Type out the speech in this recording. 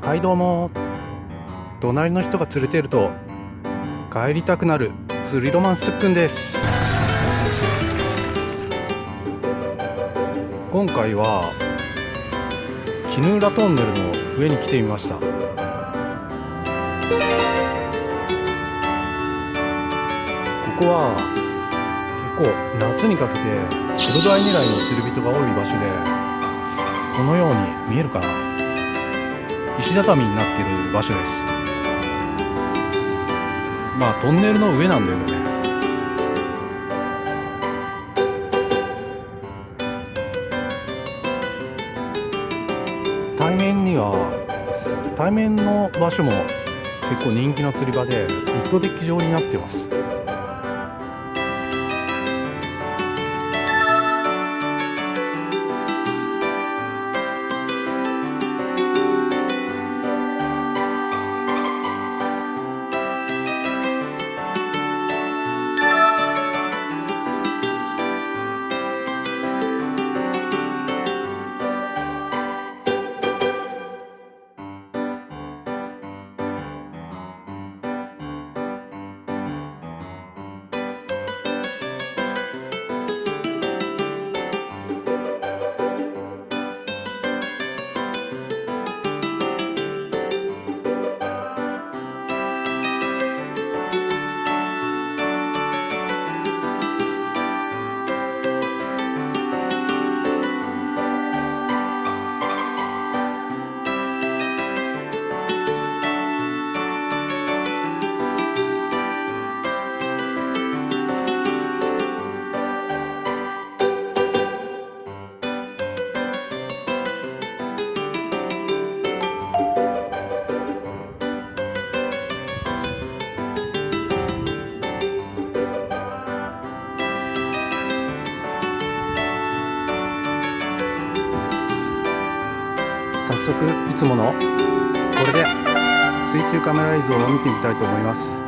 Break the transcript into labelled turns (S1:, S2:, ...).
S1: はいどうも。隣の人が釣れてると帰りたくなる釣りロマンスっくんです。今回は絹浦トンネルの上に来てみました。ここは結構夏にかけてクロダイ狙いの釣り人が多い場所で、このように見えるかな、石畳になっている場所です。トンネルの上なんだよね。対面の場所も結構人気の釣り場で、ウッドデッキ状になってます。早速いつものこれで水中カメラ映像を見てみたいと思います。